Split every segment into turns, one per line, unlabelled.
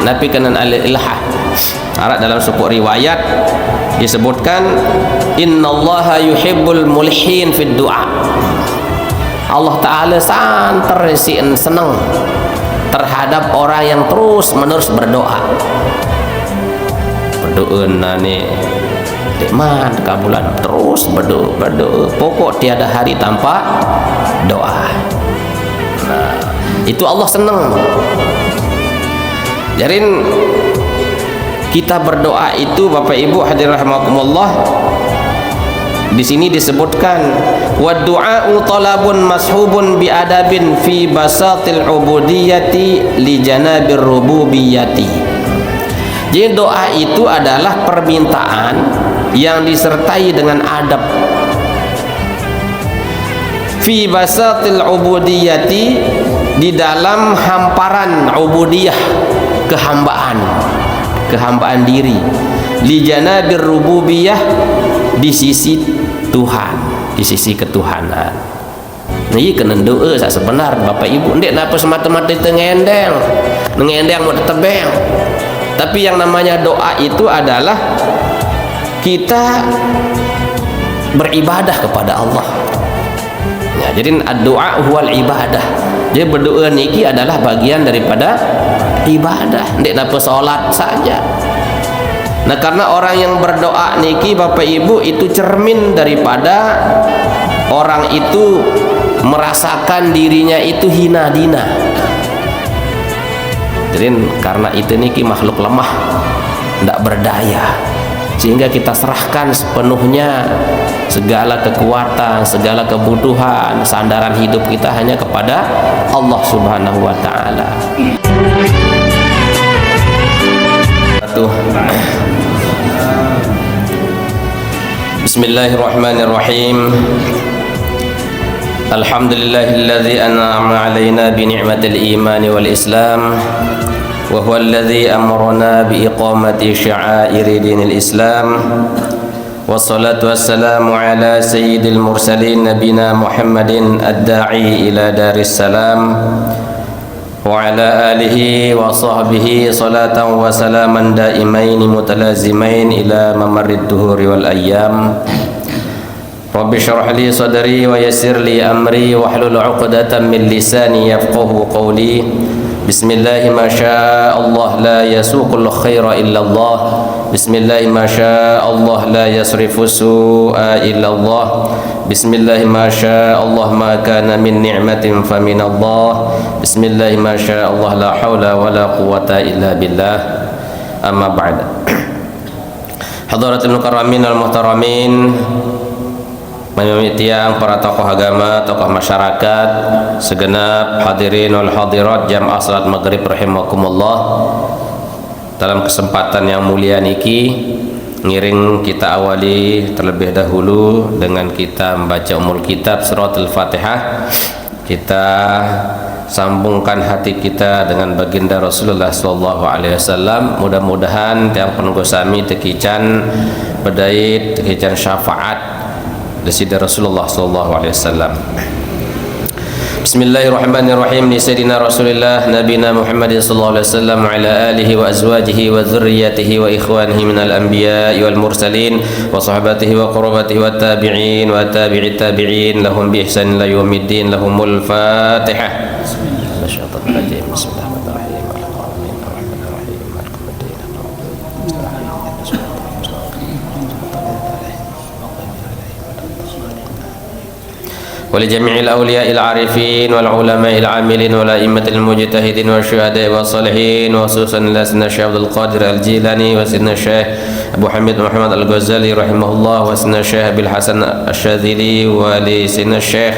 napi kanan al-ilhah. Arak dalam sebuah riwayat disebutkan innallaha yuhibbul mulhin fid du'a. Allah Ta'ala santer senang terhadap orang yang terus menerus berdoa. Berdoa nani man kabulan terus berdoa. Pokok tiada hari tanpa doa. Nah, itu Allah senang. Jadi kita berdoa itu Bapak Ibu hadirin rahimakumullah, di sini disebutkan wa du'a'u talabun mashubun bi adabin fi basatil ubudiyyati li janabir rububiyyati. Jadi doa itu adalah permintaan yang disertai dengan adab. Fi basatil ubudiyyati, di dalam hamparan ubudiyah, kehambaan diri, li janabir rububiyah, di sisi Tuhan, di sisi ketuhanan. Ini kena doa sebenar Bapak Ibu. Ndek napa semata-mata kita ngendeng mau tetebeng. Tapi yang namanya doa itu adalah kita beribadah kepada Allah. Ya, jadi doa huwal ibadah. Jadi berdoa niki adalah bagian daripada ibadah. Ndek napa salat saja. Nah, karena orang yang berdoa niki Bapak Ibu itu cermin daripada orang itu merasakan dirinya itu hina dina. Jadi karena itu niki makhluk lemah, tidak berdaya, sehingga kita serahkan sepenuhnya segala kekuatan, segala kebutuhan, sandaran hidup kita hanya kepada Allah Subhanahu wa Ta'ala. Bismillahirrahmanirrahim. Alhamdulillahilladzi an'ama 'alaina bi ni'matil iman wal islam wa huwa alladzi amarna bi iqamati sya'airi dinil islam. Wassalatu wassalamu ala sayyidil mursalin nabina Muhammadin ad-da'i ila daris salam wa ala alihi wa sahbihi salatan wa salaman daimain mutalazimain ila mamarrid duhuri wal ayyam. Rabbi syrah li sadri wa yassir li amri wa hlul 'uqdatam min lisani yafqahu qawli. Bismillahi ma syaa Allah la yasuqul khaira illa Allah. Bismillahi ma syaa Allah la yasrifu su'a illa Allah. Bismillahi ma syaa Allah ma kana min ni'matin fa min Allah. Bismillahi ma syaa Allah la haula wa la quwwata illa billah. Amma ba'd. Hadaratul mukarramin wal muhtaramin, tiang para tokoh agama, tokoh masyarakat, segenap hadirin wal hadirat jamaah salat maghrib rahimakumullah. Dalam kesempatan yang mulia niki, ngiring kita awali terlebih dahulu dengan kita membaca umul kitab surat al-Fatihah. Kita sambungkan hati kita dengan baginda Rasulullah sallallahu alaihi wasallam. Mudah-mudahan tiang penunggu sami tekican bedait, tekican syafaat dari Rasulullah sallallahu alaihi wasallam. Bismillahirrahmanirrahim. Li sayyidina Rasulillah nabiyina Muhammadin sallallahu alaihi wasallam wa ala alihi wa azwajihi wa dzurriyyatihi wa ikhwanihi minal anbiya'i wal mursalin wa sahabatihi wa qurabatihi wa tabi'in wa tabi'it tabi'in lahum bi ihsanin ila yaumiddin. Lahumul Fatihah. ولجميع الأولياء العارفين والعلماء العاملين والأئمة المجتهدين والشهداء والصالحين، وخصوصا إلى سيدنا الشيخ عبد القادر الجيلاني وسيدنا الشيخ أبو حميد محمد الغزالي رحمه الله، وسيدنا الشيخ أبي الحسن الشاذلي، ولسيدنا الشيخ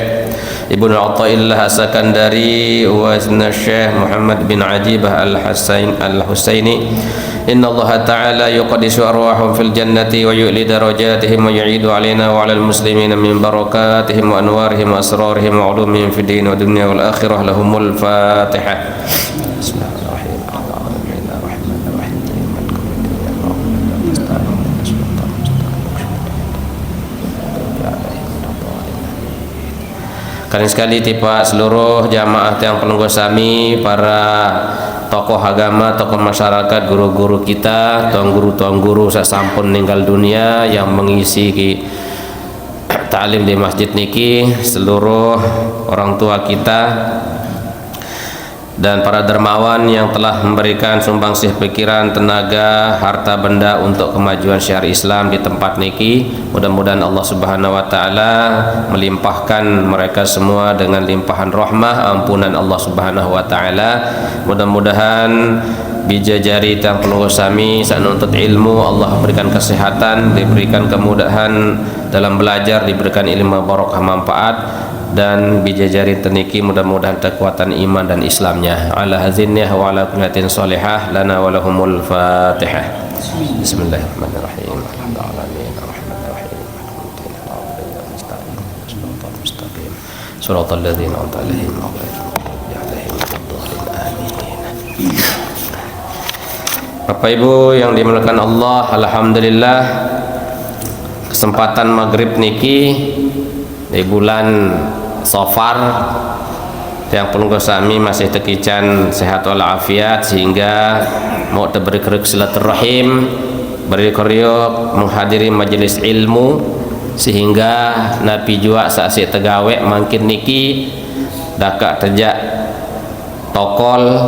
ابن عطاء الله السكندري، وسيدنا الشيخ محمد بن عجيبة الحسيني. إن الله تعالى يقدس أرواحهم في الجنة ويؤلي درجاتهم ويعيد علينا وعلى المسلمين من بركاتهم وأنوارهم وأسرارهم وعلومهم في الدين والدنيا والآخرة. لهم الفاتحة. بسم الله الرحمن الرحيم. Kalian sekali tiba seluruh jamaah yang penunggu sami, para tokoh agama, tokoh masyarakat, guru-guru kita, tuan guru sasampun meninggal dunia yang mengisi ta'lim di masjid niki, seluruh orang tua kita dan para dermawan yang telah memberikan sumbangsih pikiran, tenaga, harta benda untuk kemajuan syiar Islam di tempat niki. Mudah-mudahan Allah Subhanahu wa taala melimpahkan mereka semua dengan limpahan rahmah ampunan Allah Subhanahu wa taala. Mudah-mudahan bijajari tang pelungguh sami saat nuntut ilmu, Allah berikan kesehatan, diberikan kemudahan dalam belajar, diberikan ilmu barokah manfaat, dan bijajari teniki mudah-mudahan kekuatan iman dan Islamnya. Ala hazinnya wa ala kullatin salihah lana wa lahumul fatihah. Bismillahirrahmanirrahim. Shiratal ladzina an'amta 'alaihim ghairil maghdubi 'alaihim. Bapak Ibu yang dimuliakan Allah, alhamdulillah kesempatan maghrib niki di bulan Safar yang pelungguh sami masih tekican sehat walafiat sehingga mau beri keruk silaturahim, beri kriuk menghadiri majelis ilmu sehingga Nabi jua saksi tegawe makin niki dakak tejak tokol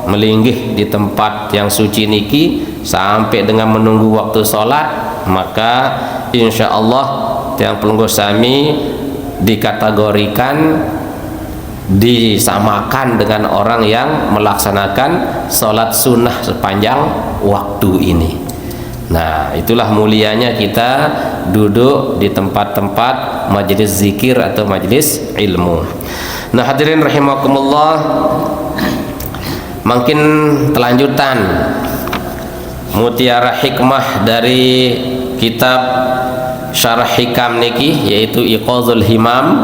melinggih di tempat yang suci niki sampai dengan menunggu waktu sholat, maka insya Allah yang pelungguh sami dikategorikan disamakan dengan orang yang melaksanakan sholat sunnah sepanjang waktu ini. Nah, itulah mulianya kita duduk di tempat-tempat majelis zikir atau majelis ilmu. Nah, hadirin rahimakumullah, makin telanjutan mutiara hikmah dari kitab Syarah Hikam niki, yaitu Iqazul Himam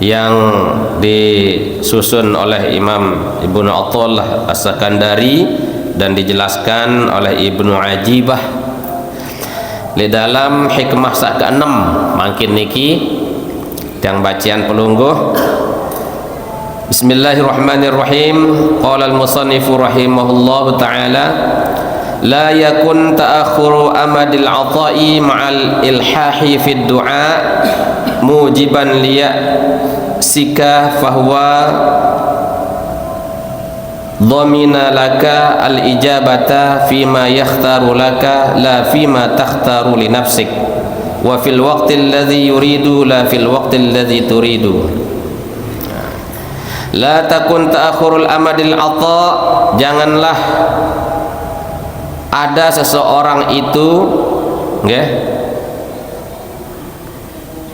yang disusun oleh Imam Ibnu Athaillah As-Sakandari dan dijelaskan oleh Ibnu Ajibah. Di dalam hikmah sak ke-6 makin niki yang bacaan pelungguh. Bismillahirrahmanirrahim. Qala al-musannifu rahimahullahu taala, la yakun ta'akhuru amadil ata'i ma'al ilhahi fid du'a mujiban liya sika fahuwa dhamina laka al ijabata fima yakhtaru laka la fima takhtaru li nafsik wa fil waqti alladhi yuridu la fil waqti alladhi turidu. La takun ta'akhurul amadil ata', janganlah ada seseorang itu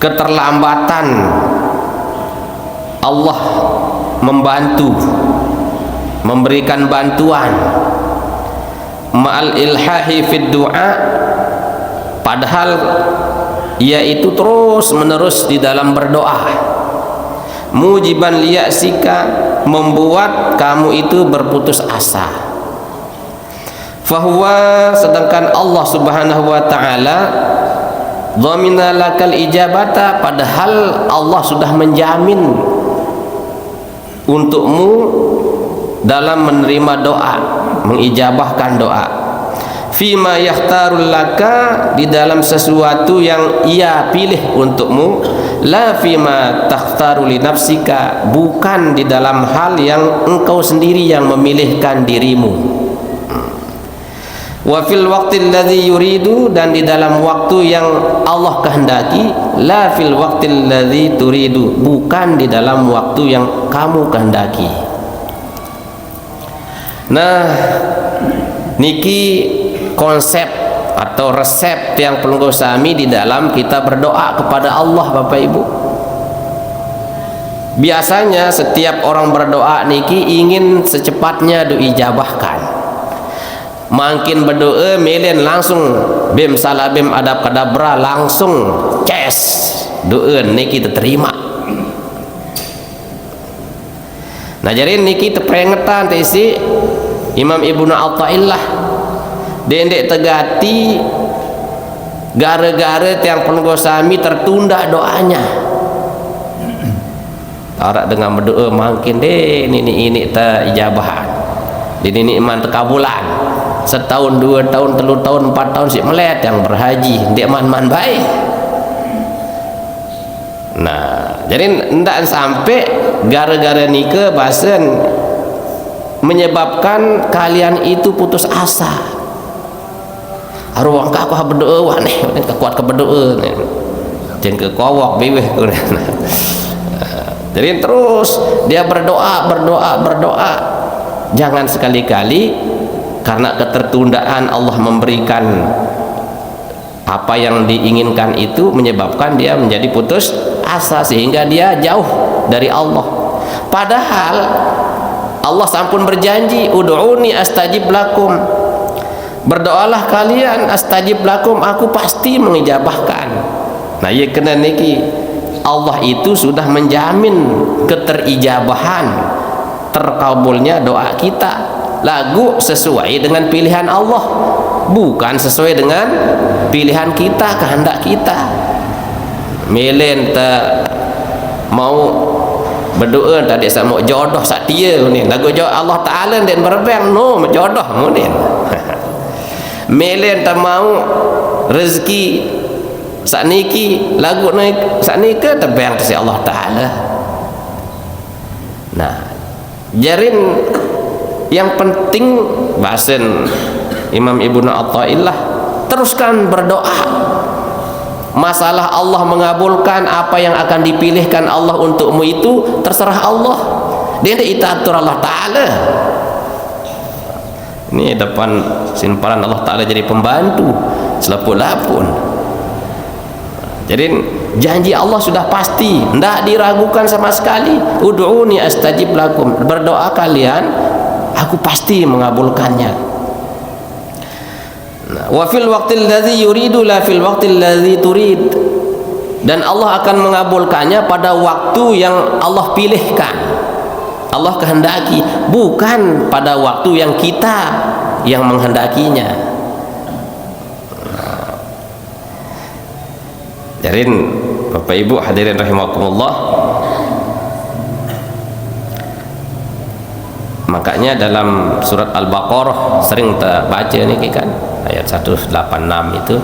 keterlambatan Allah membantu, memberikan bantuan ma'al ilhahi fid du'a, padahal ia itu terus menerus di dalam berdoa, mujiban liya'sika, membuat kamu itu berputus asa. Fahuwa, sedangkan Allah Subhanahu wa taala dhamina lakal ijabata, padahal Allah sudah menjamin untukmu dalam menerima doa, mengijabahkan doa. Fima yakhtarul laka, di dalam sesuatu yang ia pilih untukmu. La fima takhtaru li nafsika, bukan di dalam hal yang engkau sendiri yang memilihkan dirimu. Wa fil waqtil ladzi yuridu, dan di dalam waktu yang Allah kehendaki. La fil waqtil ladzi turidu, bukan di dalam waktu yang kamu kehendaki. Nah, niki konsep atau resep yang pelungguh sami di dalam kita berdoa kepada Allah, Bapak Ibu. Biasanya setiap orang berdoa niki ingin secepatnya diijabahkan. Makin berdoa melen langsung bim salabim adab kadabra, langsung ces doa niki terima. Nah, jadi niki terperingatan tesi Imam Ibnu Athaillah dendek tegati gara-gara tiang pelungguh sami tertunda doanya. Tarak dengan berdoa makin deh ini tak ijabahan. Di nikmat tekabulan. Setahun, 2 tahun, 3 tahun, 4 tahun si melet yang berhaji, dia man baik. Nah, jadi ndak sampai gara-gara nikah basen menyebabkan kalian itu putus asa. Arwah aku berdoa nih, kuat ke berdoa nih. Jangan ke kawak bebeh. Jadi terus dia berdoa. Jangan sekali-kali karena ketertundaan Allah memberikan apa yang diinginkan itu menyebabkan dia menjadi putus asa sehingga dia jauh dari Allah. Padahal Allah sampun berjanji, ud'uni astajib lakum. Berdoalah kalian astajib lakum, aku pasti mengijabahkan. Nah, ya kena niki Allah itu sudah menjamin keterijabahan, terkabulnya doa kita. Lagu sesuai dengan pilihan Allah, bukan sesuai dengan pilihan kita, kehendak kita. Melen tak mau berdoa tadi sama jodoh sak dia ni. Lagu Allah Taala dan berbang no jodoh munin. Melen tak mau rezeki sakniki lagu naik saknika terbang si Allah Taala. Nah, jarin yang penting bahasan Imam Ibnu Athaillah, teruskan berdoa. Masalah Allah mengabulkan apa yang akan dipilihkan Allah untukmu itu terserah Allah. Dia tidak atur Allah Taala. Ini depan simpanan Allah Taala jadi pembantu selapun-lapun. Jadi janji Allah sudah pasti, tidak diragukan sama sekali. Ud'uni astajib lakum. Berdoa kalian, aku pasti mengabulkannya. Wa fil waqtil ladzi yuridu la fil waqtil ladzi turid. Dan Allah akan mengabulkannya pada waktu yang Allah pilihkan. Allah kehendaki, bukan pada waktu yang kita yang menghendakinya. Jadi Bapak Ibu hadirin rahimakumullah, makanya dalam surat Al-Baqarah sering kita baca nih kan ayat 186 itu,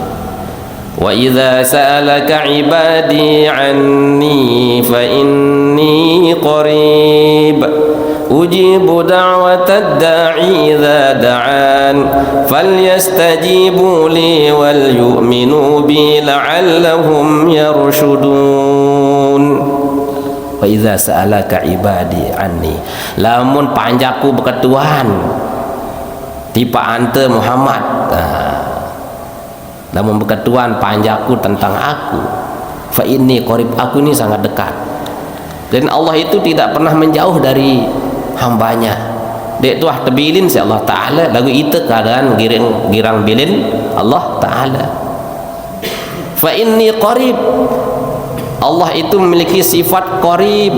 wa idza sa'alaka ibadi anni fa inni qarib ujibu da'watad da'i idza da'an falyastajibu li wal yu'minu bi la'allahum yarshudun. Wa idza sa'alaka ibadi anni, lamun panjaku berketuhan tipa ante Muhammad, lamun berketuhan panjaku tentang aku, fa inni qarib, aku ini sangat dekat. Dan Allah itu tidak pernah menjauh dari hambanya. Dia tuah tebilin si Allah Ta'ala, lagu itu keadaan girang bilin Allah Ta'ala. Fa inni qarib, Allah itu memiliki sifat qarib.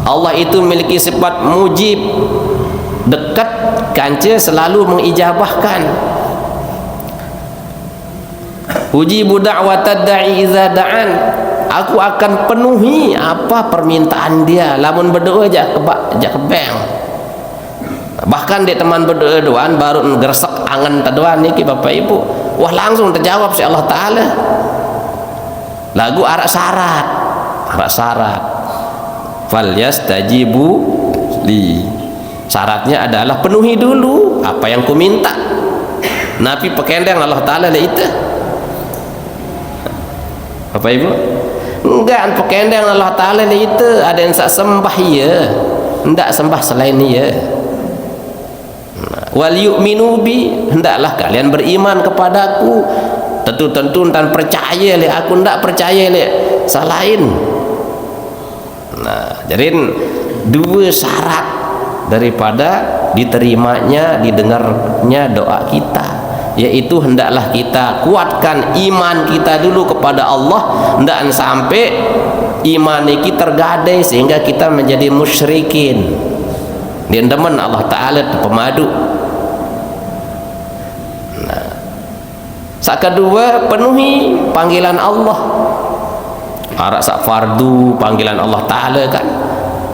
Allah itu memiliki sifat mujib, dekat, kanca selalu mengijabahkan. Ujibu da'watad da'i idza da'an, aku akan penuhi apa permintaan dia lamun berdoa jak kebeng. Bahkan dia teman berdoa doan baru ngeresek angan tadoan niki Bapak Ibu, wah langsung terjawab si Allah Taala. Lagu arak syarat falyastajibu li, syaratnya adalah penuhi dulu apa yang ku minta. Nabi pekendeng Allah Taala itu Bapak Ibu, enggak pekendeng Allah Ta'ala itu ada yang tak sembah ya, enggak sembah selain ya. Wal yu'minu bi, hendaklah kalian beriman kepadaku, tentu dan percaya le aku, enggak percaya le selain. Nah, jadi dua syarat daripada diterimanya, didengarnya doa kita, yaitu hendaklah kita kuatkan iman kita dulu kepada Allah, hendak sampai iman kita tergadai sehingga kita menjadi musyrikin. Dia demen Allah Ta'ala pemadu. Nah, sak kedua, penuhi panggilan Allah. Arak sak fardu panggilan Allah Ta'ala kan,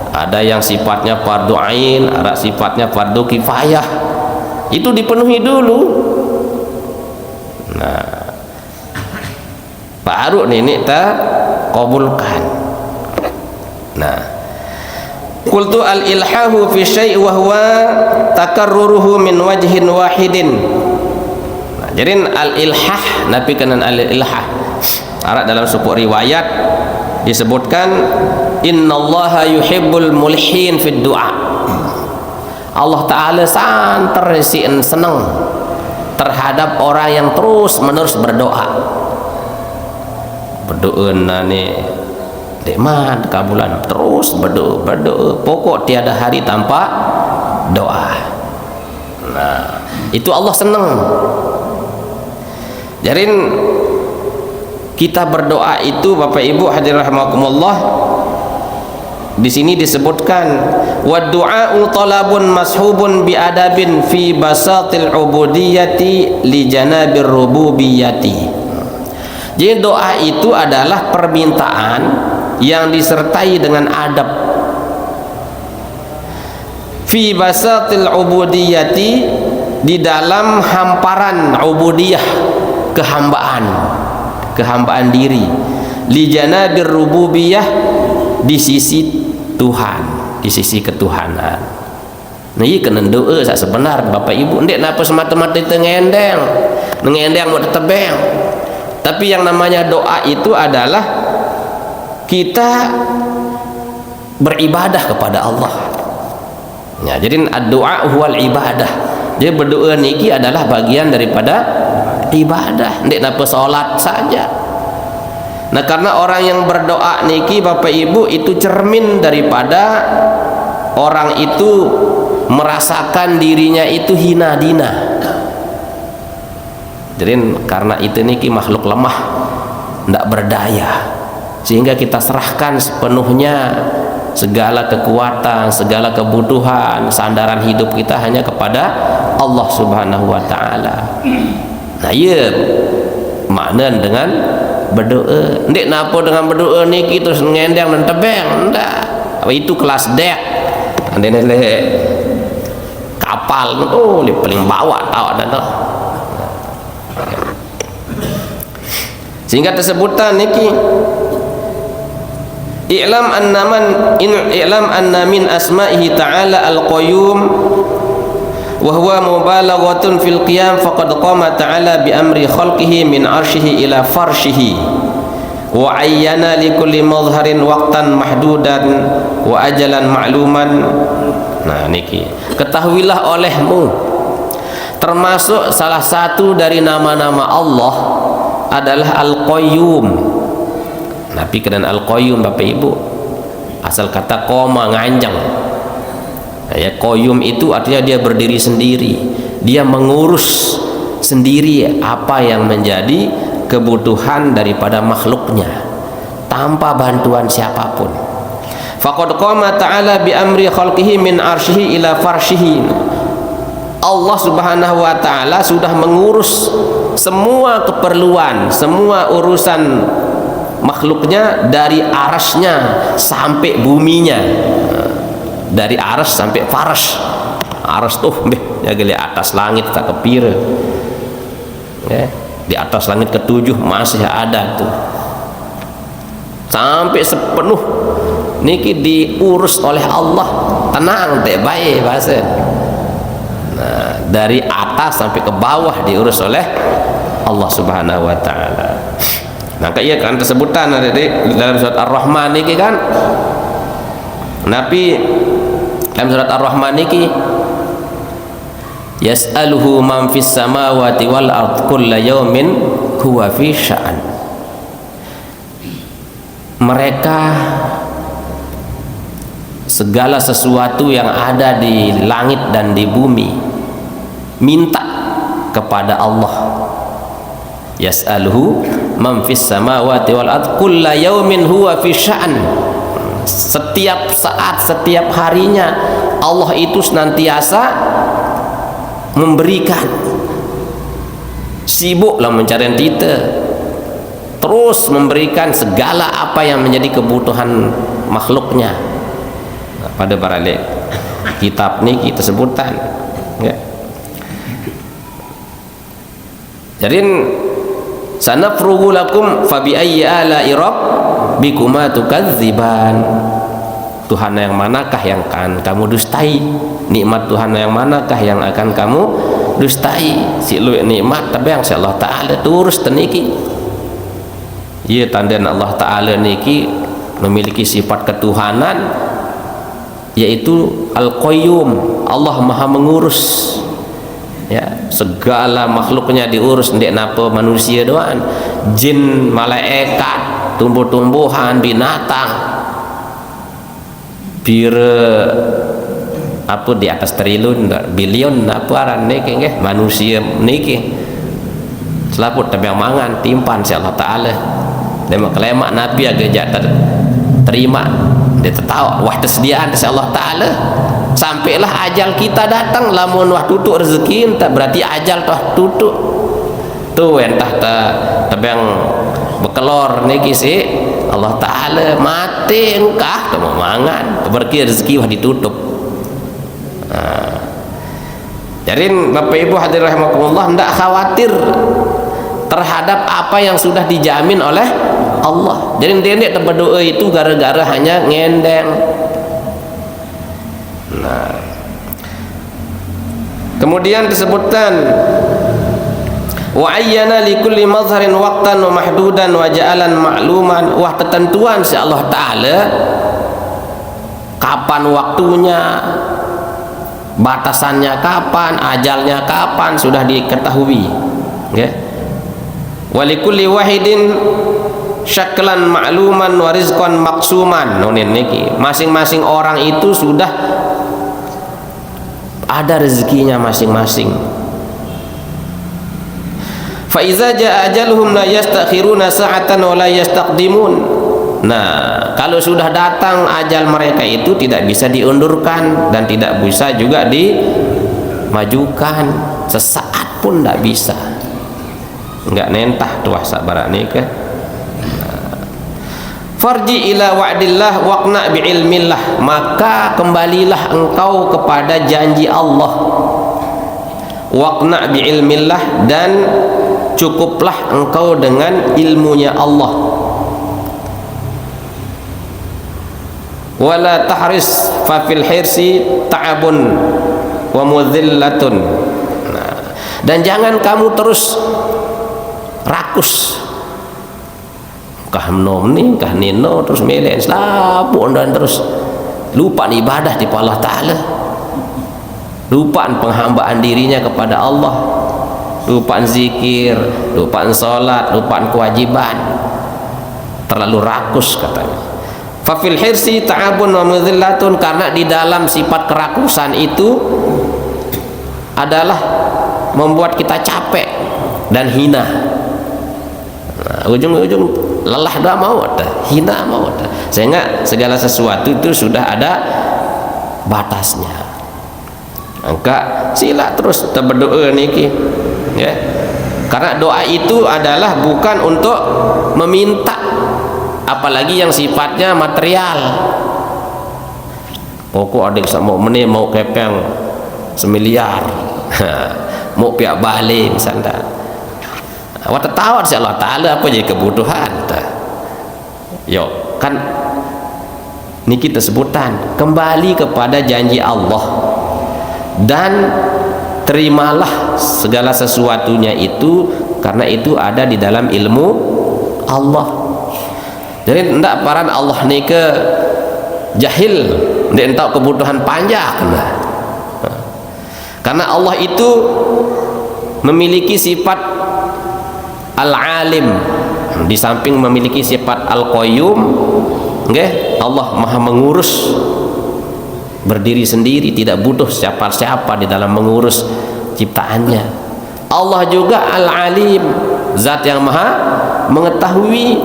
Ada yang sifatnya fardu ain, ada sifatnya fardu kifayah. Itu dipenuhi dulu. Nah, baru ini kita kabulkan. Nah, qultu al-ilhahu fi syai' wa huwa takarruruhu min wajhin wahidin. Nah, jadi al-ilhah nabi kanan al-ilhah. Ada dalam sebuah riwayat disebutkan innallaha yuhibbul mulhin fid du'a. Allah Ta'ala santer senang terhadap orang yang terus menerus berdoa. Berdoa nani deman kabulan terus berdoa pokok tiada hari tanpa doa. Nah, itu Allah senang. Jadi kita berdoa itu Bapak Ibu hadirin rahimakumullah, di sini disebutkan wa du'a'u talabun mashubun bi adabin fi basatil ubudiyyati li janabir rububiyyati. Jadi doa itu adalah permintaan yang disertai dengan adab. Fi basatil ubudiyyati, di dalam hamparan ubudiyah, kehambaan diri, li janabir rububiyah, di sisi Tuhan, di sisi ketuhanan. Nah, ini kena doa sak sebenar Bapak Ibu. Ndek napa semata-mata itu ngendeng mau tetebeng. Tapi yang namanya doa itu adalah kita beribadah kepada Allah. Ya, jadi doa huwal ibadah. Jadi berdoa niki adalah bagian daripada ibadah. Ndek napa salat saja. Nah, karena orang yang berdoa niki Bapak Ibu itu cermin daripada orang itu merasakan dirinya itu hina dina. Jadi karena itu niki makhluk lemah, tidak berdaya, sehingga kita serahkan sepenuhnya segala kekuatan, segala kebutuhan, sandaran hidup kita hanya kepada Allah Subhanahu wa taala. Nah, iya makna dengan berdoa. Ndek napa dengan berdoa niki terus ngendang dan tebeng, ndak. Itu kelas dek. Andene le kapal oh li paling bawah tahu dan tuh. Sehingga tersebutan niki i'lam anna min asma'ihi ta'ala al-qayyum wa huwa mubalaghatun fil qiyam faqad qama ta'ala bi amri khalqihi min arshihi ila farshihi wa ayyana li kulli madhharin waqtan mahdudan wa ajalan ma'luman. Nah, niki ketahuilah olehmu, termasuk salah satu dari nama-nama Allah adalah Al-Qayyum. Nabi kedan Al-Qayyum Bapak Ibu asal kata qoma, nganjang. Ya, qayyum itu artinya dia berdiri sendiri, dia mengurus sendiri apa yang menjadi kebutuhan daripada makhluknya tanpa bantuan siapapun. Faqad qama ta'ala bi amri khalqihi min arsyihi ila farshihi. Allah Subhanahu wa taala sudah mengurus semua keperluan, semua urusan makhluknya dari arasnya sampai buminya. Dari aras sampai faras. Aras tuh ya gele atas langit tak kepira. Ya, di atas langit ketujuh masih ada tuh. Sampai sepenuh niki diurus oleh Allah. Tenang teh baik bahasa. Nah, dari atas sampai ke bawah diurus oleh Allah Subhanahu wa taala. Nah, kayak kan tersebutan ada di dalam surat Ar-Rahman niki kan. Nabi dalam surat Ar-Rahman niki yas'aluhu man fis samawati wal ard kulla yaumin huwa fi sya'an. Mereka segala sesuatu yang ada di langit dan di bumi minta kepada Allah. Yas'aluhu man fis samawati wal ard kulla yaumin huwa fi sya'an. Setiap saat, setiap harinya Allah itu senantiasa memberikan, sibuklah mencari kita, terus memberikan segala apa yang menjadi kebutuhan makhluknya. pada baralik kitab ni kita sebutan ya. Jadi sanafrugu lakum fabi ayyi ala'i rabbikuma tukadziban. Tuhan yang manakah yang akan kamu dustai? Nikmat Tuhan yang manakah yang akan kamu dustai? Si lu nikmat tapi yang Allah Ta'ala turus teniki. Ia tanda Allah Ta'ala niki memiliki sifat ketuhanan, yaitu Al-Qayyum. Allah maha mengurus ya, segala makhluknya diurus. Ndek napa manusia doang, jin, malaikat, tumbuh-tumbuhan, binatang, apa di atas triliun bilion apa aran niki nggih manusia niki selaput tapi yang mangan timpan si Allah Ta'ala. Demak kelemak Nabi agak terima dia tahu wah tersediaan si Allah Ta'ala. Sampailah ajal kita datang, lamun wah tutuk rezeki entah berarti ajal toh tutuk tuh entah tapi yang bekelor niki si Allah Ta'ala mati engkah kamu mangan berkira rezeki wah ditutup. Jadi Bapak Ibu hadirin rahimakumullah, hendak khawatir terhadap apa yang sudah dijamin oleh Allah. Jadi dia berdoa itu gara-gara hanya ngendeng. Nah, kemudian disebutkan wa ayyana likulli mazharin waqtan wa mahdudan wa ja'alan ma'luman. Wah ketentuan si Allah Ta'ala kapan waktunya, batasannya kapan, ajalnya kapan sudah diketahui ya. Walikulli wahidin syaklan ma'luman wa rizqan maqsuman. Nonin niki masing-masing orang itu sudah ada rezekinya masing-masing. Fa iza jaa ajaluhum la yastakhiruna sa'atan wa la yastaqdimun. Nah, kalau sudah datang ajal mereka itu tidak bisa diundurkan dan tidak bisa juga dimajukan, sesaat pun tidak bisa. Enggak nentah tuah sabar nikah. Farji ila wa'dillah waqna bi'ilmillah. Maka kembalilah engkau kepada janji Allah. Waqna bi'ilmillah, dan cukuplah engkau dengan ilmunya Allah. Wala tahris fa fil hirsi ta'abun wa mudhillatun. Nah, dan jangan kamu terus rakus kah nom ni kah nino terus melen selapun dan terus lupa ibadah di Allah Ta'ala, lupaan penghambaan dirinya kepada Allah, lupaan zikir, lupaan sholat, lupaan kewajiban, terlalu rakus katanya. Fafil hirsi ta'abun wa mudhillatun, karena di dalam sifat kerakusan itu adalah membuat kita capek dan hina. Nah, ujung-ujung lelah dah mau dah, hina mau dah. Sehingga segala sesuatu itu sudah ada batasnya. Maka sila terus kita berdoa niki ya. Karena doa itu adalah bukan untuk meminta, apalagi yang sifatnya material. Pokok adik mau meneh mau kepeng semiliar, mau piak balik misalnya. Awak tertawa si Allah Ta'ala apa jadi kebutuhan yo kan ini kita sebutan kembali kepada janji Allah dan terimalah segala sesuatunya itu, karena itu ada di dalam ilmu Allah. Jadi hendak paran Allah ni ke jahil, hendak tahu kebutuhan panjang karena Allah itu memiliki sifat Al-Alim, di samping memiliki sifat Al-Qayyum, okay? Allah maha mengurus berdiri sendiri, tidak butuh siapa-siapa di dalam mengurus ciptaannya. Allah juga Al-Alim, zat yang maha mengetahui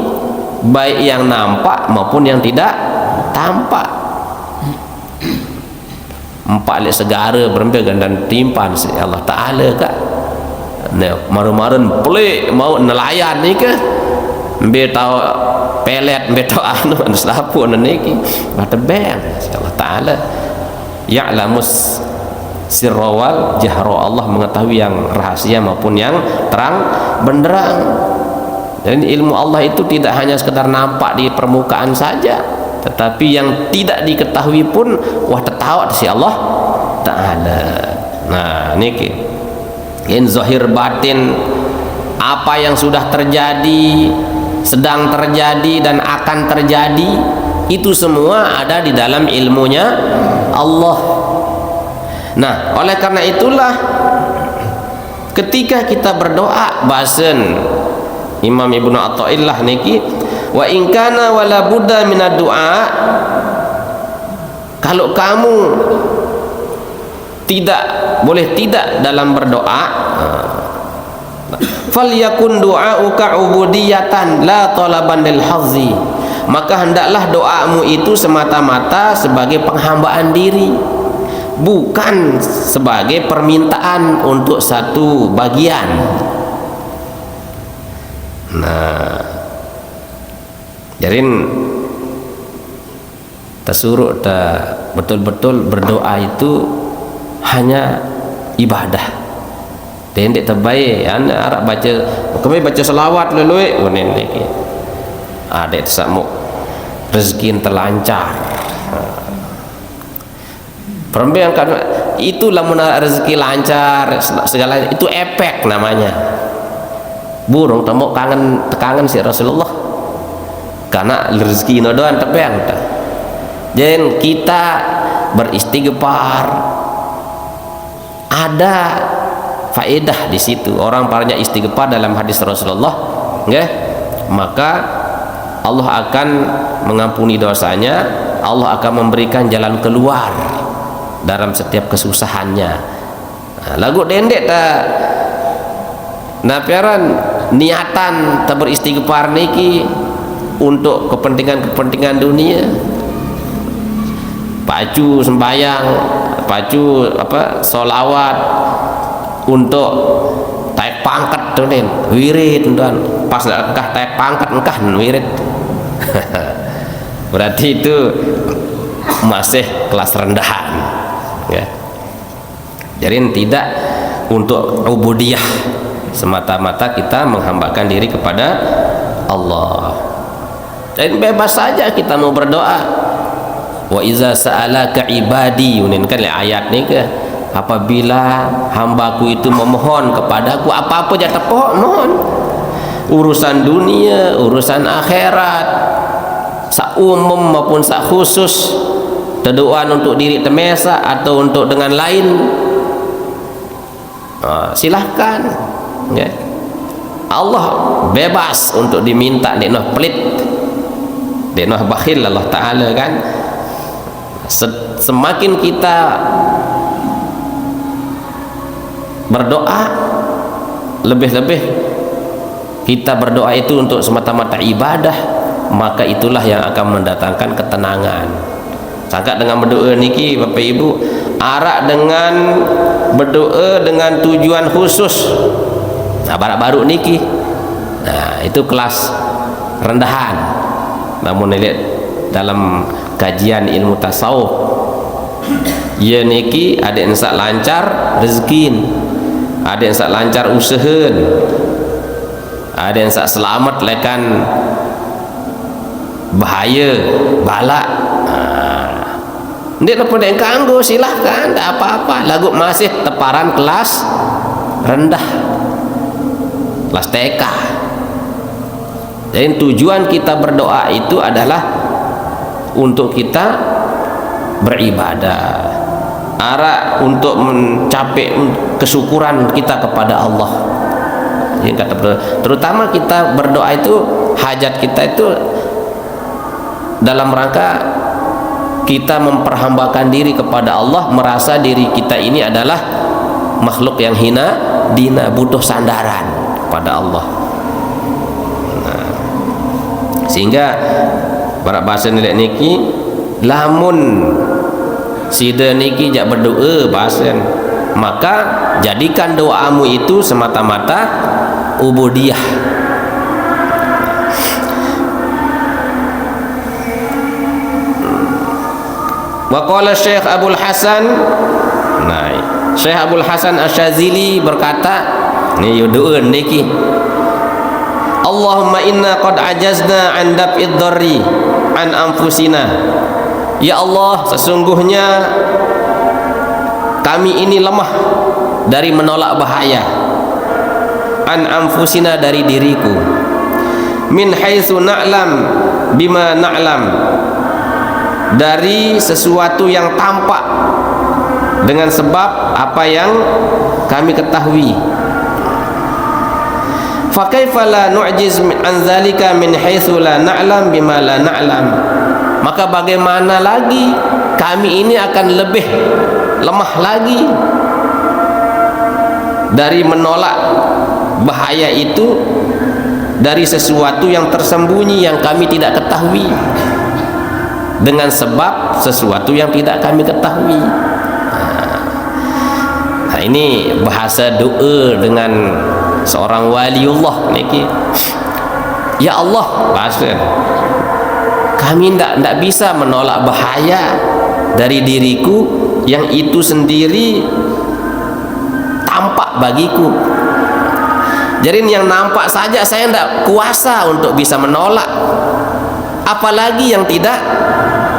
baik yang nampak maupun yang tidak tampak. Empat lek segara berembegan dan timpan Allah Ta'ala kak. Nah, maru-marun pelik mau nelayan ni ke? Ambil tahu pelet beto anu selapu niki tebeng Allah taala ya'lamus sirrawal jahro. Allah mengetahui yang rahasia maupun yang terang benderang. Jadi ilmu Allah itu tidak hanya sekedar nampak di permukaan saja, tetapi yang tidak diketahui pun wah tertawa si Allah taala. Nah niki in zahir batin, apa yang sudah terjadi, sedang terjadi dan akan terjadi, itu semua ada di dalam ilmunya Allah. Nah oleh karena itulah ketika kita berdoa, bahasan Imam Ibnu Athaillah niki, wa in kana wala budda minad du'a, kalau kamu tidak boleh tidak dalam berdoa, falyakun du'auka ubudiyatan la talaban lil hazzi, maka hendaklah doamu itu semata-mata sebagai penghambaan diri, bukan sebagai permintaan untuk satu bagian. Nah jadi tersuruh betul-betul berdoa itu hanya ibadah. Dendek terbaik anda arah baca, kami baca selawat lelui unen lagi ada tersamu rezeki terlancar. Perempuan kan itulah menarik rezeki lancar segala itu efek namanya. Burung temu kangen si Rasulullah karena rezeki nodoan tebang. Jadi kita beristighfar, ada faedah di situ. Orang banyak istighfar dalam hadis Rasulullah, nggih, maka Allah akan mengampuni dosanya, Allah akan memberikan jalan keluar dalam setiap kesusahannya. Nah, lagu dendek ta napiaran niatan ta beristighfar niki untuk kepentingan dunia, pacu sembahyang, pacu apa solawat untuk taik pangkat tuh nen wirid tuan, pas engkah taik pangkat engkah wirid berarti itu masih kelas rendahan ya. Jadi tidak untuk ubudiyah, semata-mata kita menghambakan diri kepada Allah. Dan bebas saja kita mau berdoa. Wa iza sa'alaka ibadi, unin kan ayat ni ke, apabila hambaku itu memohon kepadaku apa-apa jatuh mohon, urusan dunia, urusan akhirat, sak umum maupun sak khusus, doaan untuk diri temesa atau untuk dengan lain, silahkan ya. Allah bebas untuk diminta, deknoh pelit, deknoh bakhil Allah Ta'ala kan. Semakin kita berdoa, lebih-lebih kita berdoa itu untuk semata-mata ibadah, maka itulah yang akan mendatangkan ketenangan. Sangka dengan berdoa niki Bapak Ibu, arak dengan berdoa dengan tujuan khusus. Nah, baru niki, nah itu kelas rendahan. Namun lihat dalam kajian ilmu tasawuf, ya niki ada yang sak lancar rezeki, ada yang sak lancar usaha, ada yang sak selamat lekan bahaya balak. Dia pun yang kanggo silahkan, tak apa-apa. Lagu masih teparan kelas rendah, kelas TK. Jadi tujuan kita berdoa itu adalah untuk kita beribadah, arah untuk mencapai kesyukuran kita kepada Allah. Yang kata terutama kita berdoa itu, hajat kita itu dalam rangka kita memperhambakan diri kepada Allah, merasa diri kita ini adalah makhluk yang hina dina, butuh sandaran pada Allah. Nah, sehingga para bahasa nilai niki, lamun sida niki jak berdoa bahasa, maka jadikan doamu itu semata-mata ubudiyah. Wa qala Syekh Abdul Hasan, nah Syekh Abdul Hasan Asy-Syadzili berkata, ni doa niki, Allahumma inna qad ajazna an daf'id dharri an anfusina. Ya Allah, sesungguhnya kami ini lemah dari menolak bahaya. An anfusina, dari diriku. Min haitsu na'lam bima na'lam, dari sesuatu yang tampak dengan sebab apa yang kami ketahui. Fa kaifa la nu'jiz an zalika min haitsu la na'lam bima la na'lam. Maka bagaimana lagi kami ini akan lebih lemah lagi dari menolak bahaya itu dari sesuatu yang tersembunyi yang kami tidak ketahui, dengan sebab sesuatu yang tidak kami ketahui. Nah, ini bahasa doa dengan seorang waliullah niki. Ya Allah, bahasa kami tidak bisa menolak bahaya dari diriku yang itu sendiri tampak bagiku. Jadi yang nampak saja saya tidak kuasa untuk bisa menolak, apalagi yang tidak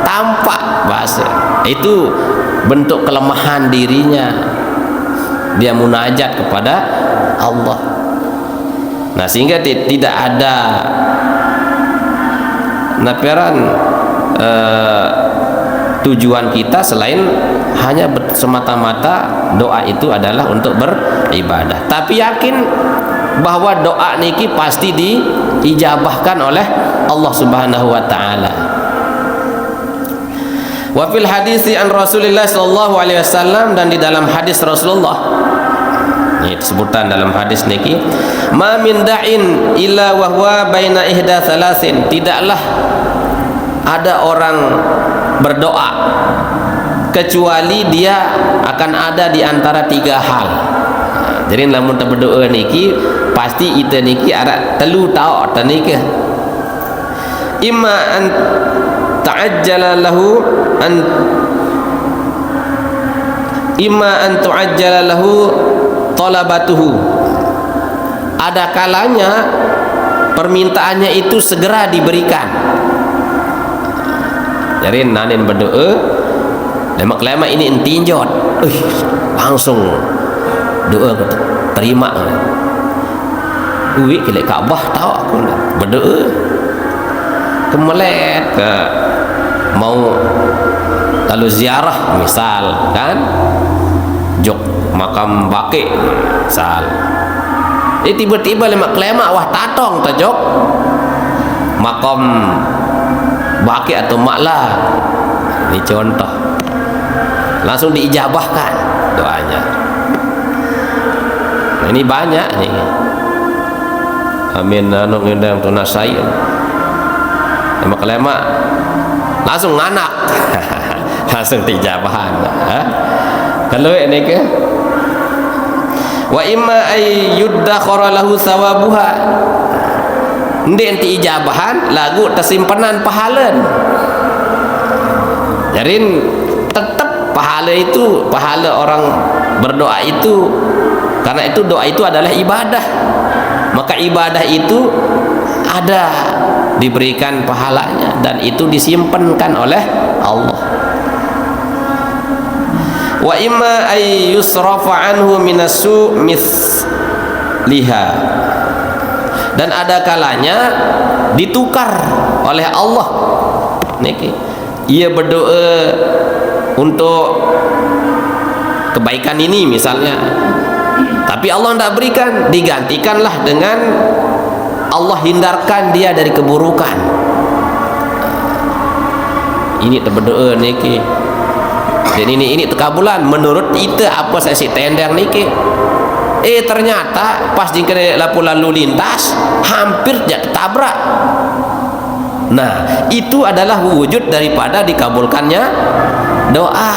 tampak. Bahasa itu bentuk kelemahan dirinya, dia munajat kepada Allah. Nah, sehingga tidak ada naperan tujuan kita selain hanya semata-mata doa itu adalah untuk beribadah. Tapi yakin bahwa doa niki pasti diijabahkan oleh Allah Subhanahu wa taala. Wa fil hadisi an Rasulillah sallallahu alaihi wasallam, dan di dalam hadis Rasulullah ini sebutan dalam hadis niki, ma min da'in illa wa huwa baina ihda thalathin, tidaklah ada orang berdoa kecuali dia akan ada di antara tiga hal. Jadi lamun kita berdoa niki pasti kita niki ada telu tahu niki. Imma an ta'ajjala lahu talabatuhu. Ada kalanya permintaannya itu segera diberikan. Jadi nanin berdoa, lama-lama ini entinjot, langsung doa terima. Uwi ke Ka'bah tahu aku berdoa kemelet ke mau lalu ziarah misal kan, jok makam Baqi misal, tiba-tiba lama-lama wah tatong tajok makam Baqi atau Maklah. Ini contoh, langsung diijabahkan doanya. Nah, ini banyak nih. Amin anu ngendang tunasai. Lama-lama langsung nganak. Langsung diijabahan. Kalau ini ke wa imma ay yuddakhara lahu sawabuha, ndek enti ijabahan lagu tersimpanan pahala. Jadi tetap pahala itu, pahala orang berdoa itu, karena itu doa itu adalah ibadah, maka ibadah itu ada diberikan pahalanya dan itu disimpankan oleh Allah. Wa imma ay yusrafa anhu minasu misliha, dan ada kalanya ditukar oleh Allah. Niki ia berdoa untuk kebaikan ini misalnya, tapi Allah tidak berikan, digantikanlah dengan Allah hindarkan dia dari keburukan. Ini berdoa niki, dan ini terkabulan menurut kita apa saya tendang niki. Ternyata pas jingkir lalu lintas hampir tidak ketabrak. Nah, itu adalah wujud daripada dikabulkannya doa.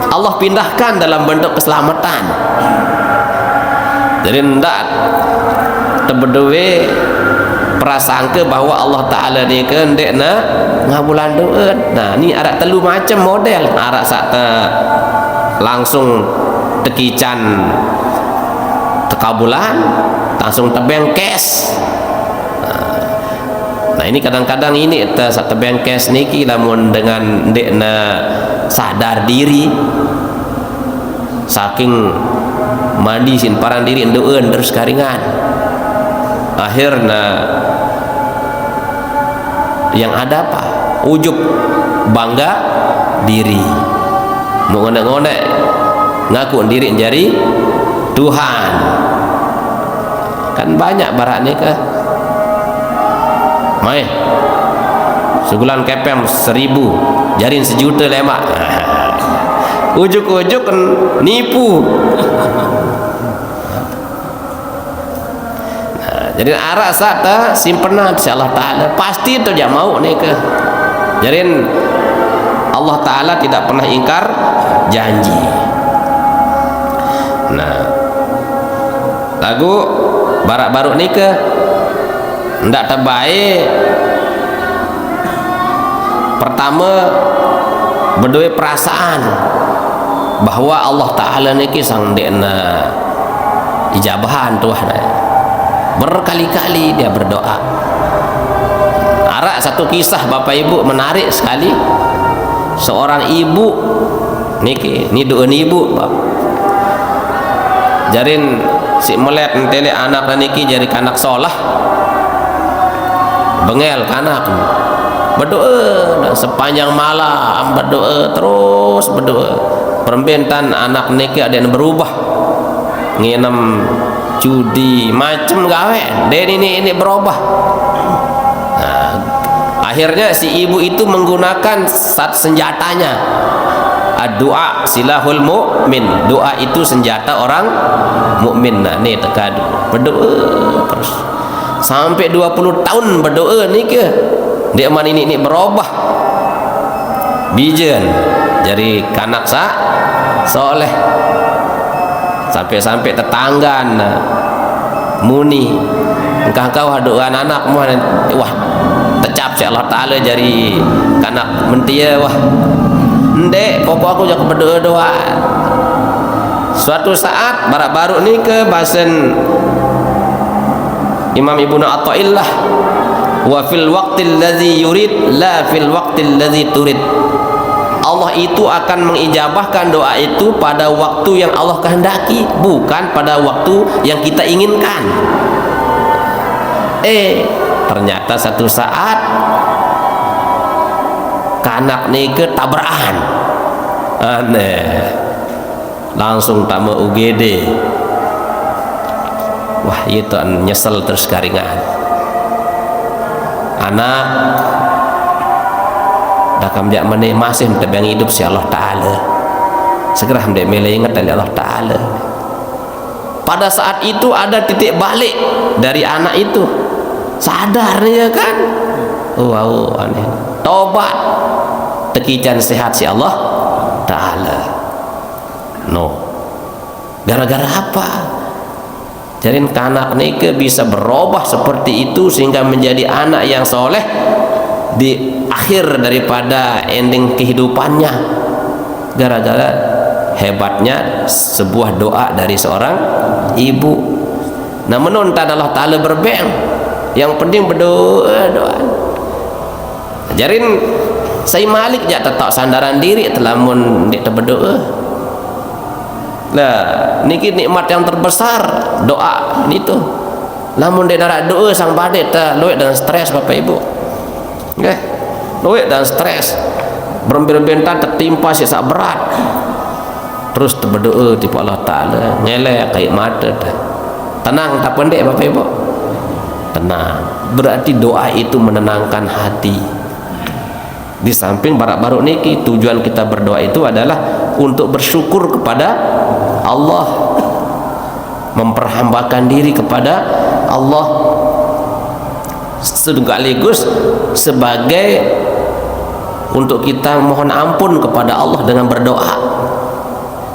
Allah pindahkan dalam bentuk keselamatan. Jadi hendak berdoa perasaan ke bahawa Allah Ta'ala ni ke ndek na ngabulan doa. Nah ni ada telu macam model. Arak sakta langsung tekican tekabulan, langsung tebeng cash. Nah ini kadang-kadang ini sakta tebeng cash niki lamun dengan ndek na sadar diri saking mandi sin parang diri endeun terus karingan, akhirnya yang ada apa? Ujub, bangga diri, mau ngonek-ngonek ngaku diri jari Tuhan. Kan banyak barak ni ke mai sebulan kepem 1000 jarin 1 juta lemak. Ujuk-ujuk kan nipu. Nah, jadi arah sata simpenan insyaallah taala pasti tu dia mau ni ke. Jadi Allah Taala tidak pernah ingkar janji. Nah, lagu barak-baru ni ke ndak terbaik. Pertama berdua perasaan bahwa Allah Ta'ala ni kisang dekna ijabahan Tuhan. Berkali-kali dia berdoa. Arak satu kisah Bapak Ibu menarik sekali. Seorang ibu ni doa ibu jarin si melek entele anak niki jadi kanak solah bengel kanak berdoa dan sepanjang malam berdoa terus berdoa. Perbentan anak niki ada yang berubah nginem judi macam gawe dan ini berubah. Nah, akhirnya si ibu itu menggunakan senjatanya. Doa silahul mukmin, doa itu senjata orang mukmin. Nah ni tekadu berdoa terus sampai 20 tahun berdoa ni ke dia man ini berubah bijen jadi kanak soleh sampai tetangga muni engkau doa anak wah tecap si Allah Ta'ala jadi kanak mentia wah ndek pokok aku jangan berdoa. Suatu saat baru ni ke bahasan Imam Ibnu Athaillah wa fil waqtil ladzi yurid la fil waqtil ladzi turid. Allah itu akan mengijabahkan doa itu pada waktu yang Allah kehendaki, bukan pada waktu yang kita inginkan. Ternyata satu saat kanak ni ke tabrakan aneh langsung tamu UGD. Wah itu nyesel terus karingan anak dah kamjak menik masih tebang hidup si Allah Ta'ala segera hendak milih ingat dari Allah Ta'ala. Pada saat itu ada titik balik dari anak itu sadar ya kan, wow aneh tobat tekijan sehat si Allah Ta'ala. No gara-gara apa? Jadi anak ni ke bisa berubah seperti itu sehingga menjadi anak yang soleh di akhir daripada ending kehidupannya gara-gara hebatnya sebuah doa dari seorang ibu. Namun entah Allah Ta'ala berbeng, yang penting berdoa doa. Jarin saya Malik jak tetap sandaran diri telamun dia berdoa. Lah niki nikmat yang terbesar doa itu. Namun dia nak doa sang badai ta luit dan stres Bapak Ibu. Nggih. Luit dan stres. Berbentan tertimpa siksa berat. Terus berdoa di Allah Ta'ala ngelek kayak mata dah. Tenang tak pendek Bapak Ibu. Tenang. Berarti doa itu menenangkan hati. Di samping barak-baru niki tujuan kita berdoa itu adalah untuk bersyukur kepada Allah, memperhambakan diri kepada Allah sekaligus sebagai untuk kita mohon ampun kepada Allah dengan berdoa.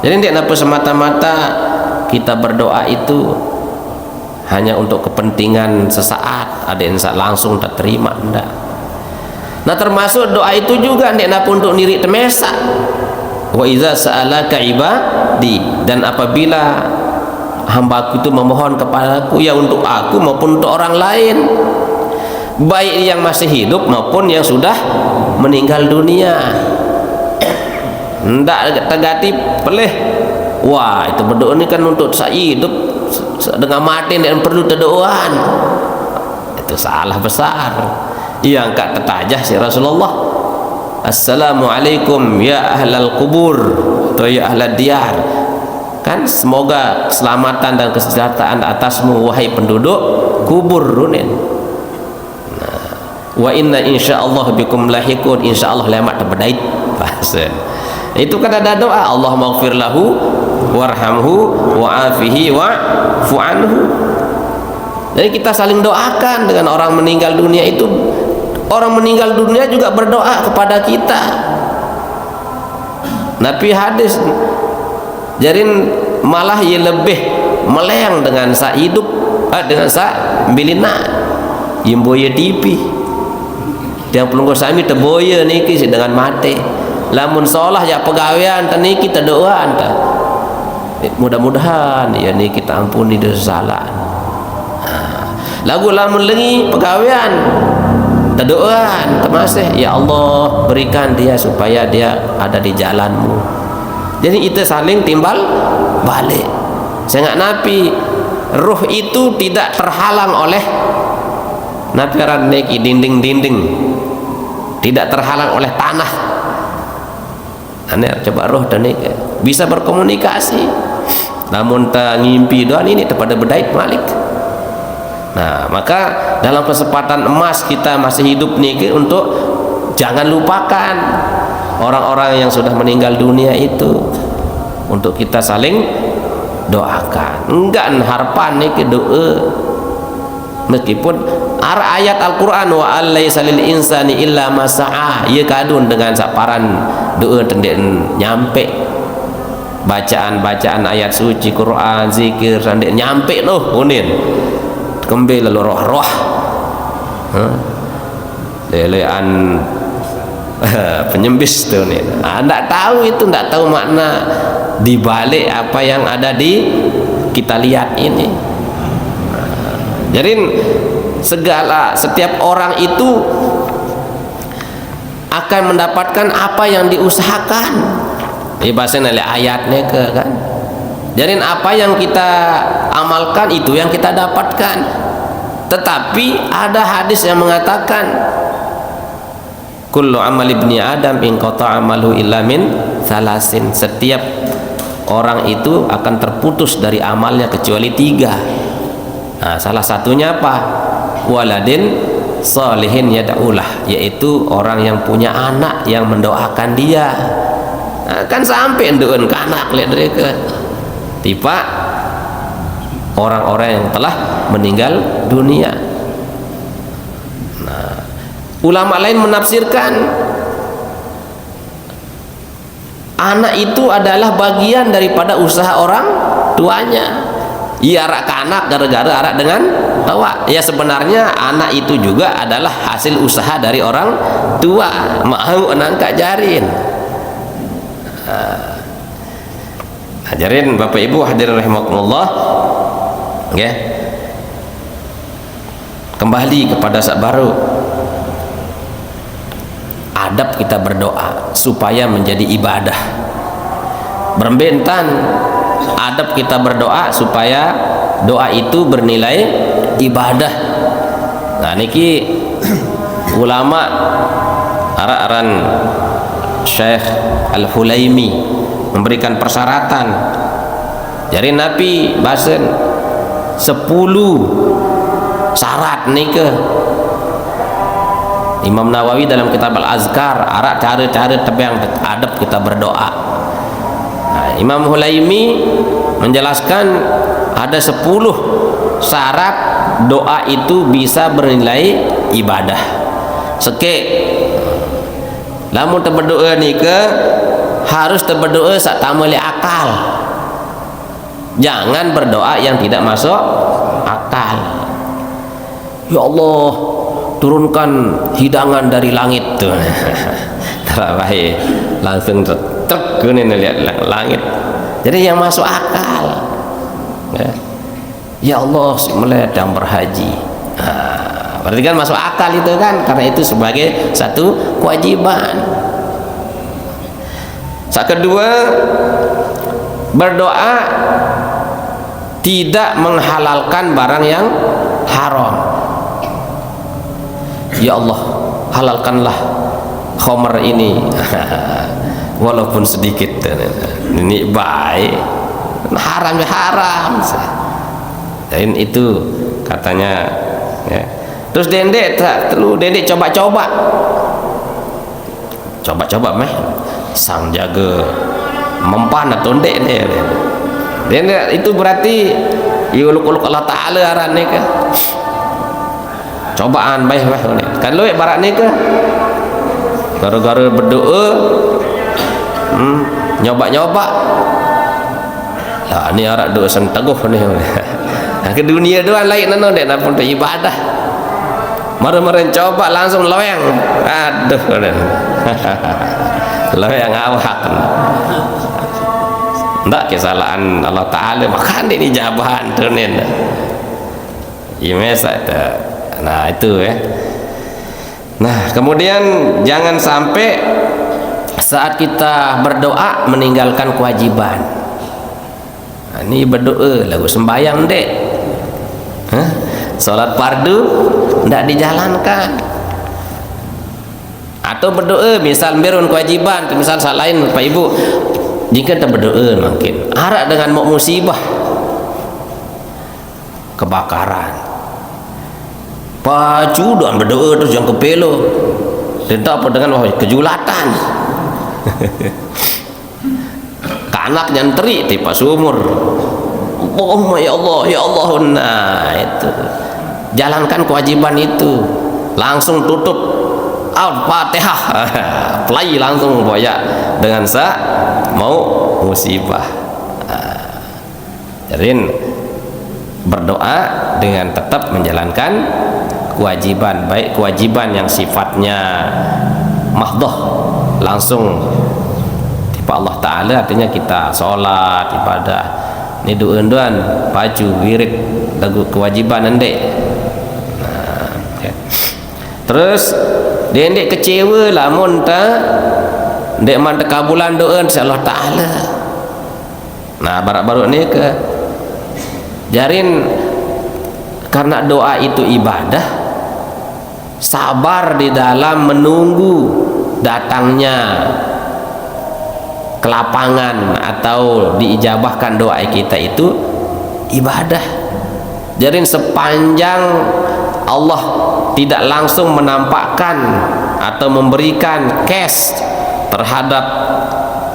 Jadi tidak apa semata-mata kita berdoa itu hanya untuk kepentingan sesaat, ada yang langsung tak terima, enggak. Nah termasuk doa itu juga ndak pun untuk nirik temesa. Wa idza sa'alaka ibadi, dan apabila hambaku itu memohon kepadaku, ya untuk aku maupun untuk orang lain, baik yang masih hidup maupun yang sudah meninggal dunia. Ndak tegati pelih. Wah, itu berdoa ini kan untuk saya hidup, dengan mati dan perlu terdoaan. Itu salah besar. Yang angkat tetajah si Rasulullah, Assalamualaikum ya ahlal kubur, atau ya ahlal diyar, kan semoga keselamatan dan kesejahteraan atasmu wahai penduduk kubur runin. Nah, wa inna insyaallah bikum lahikun, insyaallah lemak terbedait bahasa. Itu kan ada doa, Allahumma ighfir lahu warhamhu wa'afihi wa'fu anhu. Jadi kita saling doakan dengan orang meninggal dunia itu. Orang meninggal dunia juga berdoa kepada kita. Nabi hadis jarin malah ia lebih meleng dengan sa hidup, dengan sa bilina imboye tipi yang pelunggu sami teboye niki dengan mati. Lamun seolah ya pegawaian tani kita doa anta, mudah-mudahan ya ni kita ampuni dosa salah. Lagu lamun lengi pegawaian doaan termasih, ya Allah berikan dia supaya dia ada di jalanmu. Jadi itu saling timbal balik. Sangat Nabi, ruh itu tidak terhalang oleh Nabi raneki dinding-dinding, tidak terhalang oleh tanah. Aneh coba roh dan bisa berkomunikasi. Namun tak ngimpi doan ini kepada bedait malik. Nah, maka dalam kesempatan emas kita masih hidup nih untuk jangan lupakan orang-orang yang sudah meninggal dunia itu, untuk kita saling doakan. Enggak harapan nih ke doa, meskipun ayat Al-Quran wa alaysa lil insani illa ma sa'a, ia kadun dengan saparan doa tendek nyampe, bacaan ayat suci Quran, zikir tendek nyampe noh unin kembali lalu roh-roh lelean penyembis tuh nih. Nggak tahu itu, nggak tahu makna dibalik apa yang ada di kita lihat ini. Jadi setiap orang itu akan mendapatkan apa yang diusahakan. Bahasanya ayatnya ke kan. Jadi apa yang kita amalkan itu yang kita dapatkan. Tetapi ada hadis yang mengatakan kullu amal ibni adam in qata amalu illa min salasin. Setiap orang itu akan terputus dari amalnya kecuali 3. Nah, salah satunya apa? Waladin salihin yad'ulah, yaitu orang yang punya anak yang mendoakan dia. Nah, kan sampai ndoen ke anak lihat mereka. Tiba orang-orang yang telah meninggal dunia. Nah, ulama lain menafsirkan anak itu adalah bagian daripada usaha orang tuanya. Ia arak ke anak gara-gara arak dengan tawa. Ya sebenarnya anak itu juga adalah hasil usaha dari orang tua, mau nangka jarin. Ajarin Bapak Ibu hadirin rahimakumullah, ya. Kembali kepada sak baru. Adab kita berdoa supaya menjadi ibadah. Berbentan adab kita berdoa supaya doa itu bernilai ibadah. Nah niki ulama aran Syekh Al-Hulaimi memberikan persyaratan. Jadi Nabi bahasan 10 syarat nih ke Imam Nawawi dalam kitab Al-Azkar arak cara-cara tebang adab kita berdoa. Nah, Imam Hulaimi menjelaskan ada 10 syarat doa itu bisa bernilai ibadah. Seke lamun berdoa nih ke harus berdoa sak tamali akal. Jangan berdoa yang tidak masuk akal. ya Allah turunkan hidangan dari langit tuh. Terawih langsung tek kuning lihat langit. Jadi yang masuk akal. Ya Allah sedang berhaji. Berarti kan masuk akal itu kan, karena itu sebagai satu kewajiban. Yang kedua, berdoa tidak menghalalkan barang yang haram. Ya Allah, halalkanlah khamr ini walaupun sedikit. Ini baik, haram ya haram. Dan itu katanya ya. Terus dendek tak perlu dendek coba-coba meh sang jaga mempan atau dendek ni. Dendek itu berarti uluk-uluk Allah Ta'ala aran ni ke cobaan baik ni kan lu barat ni ke gara-gara berdoa nyoba-nyoba lah ni arak doa senteguh ni. Ke dunia doang lain nano dek nak pun ibadah mara-mara coba langsung loyang, aduh loyang awak ndak kesalahan Allah Ta'ala makan ini jabahan tunin imesa. Nah itu ya. Nah kemudian jangan sampai saat kita berdoa meninggalkan kewajiban. Nah, ini berdoa lagu sembahyang dek, salat fardu tidak dijalankan, atau berdoa misal berun kewajiban, misal saat lain Pak Ibu jika kita berdoa mungkin harap dengan musibah kebakaran pacu dan berdoa terus yang kepelo dan tak apa dengan kejulatan kanak nyantri tipe sumur. Allahumma ya Allah ya Allah. Nah itu jalankan kewajiban itu, langsung tutup Al-Fatihah play langsung boya dengan mau musibah. Jadi berdoa dengan tetap menjalankan kewajiban, baik kewajiban yang sifatnya mahdhah langsung tipe Allah Ta'ala, artinya kita sholat ibadah ini doan baju wirid lagu kewajiban ndek. Terus dia ndek kecewa lamun ta ndek man terkabulan doa insyaallah Ta'ala. Nah baru-baru ni ke jarin karena doa itu ibadah, sabar di dalam menunggu datangnya kelapangan atau diijabahkan doa kita itu ibadah. Jadi sepanjang Allah tidak langsung menampakkan atau memberikan cash terhadap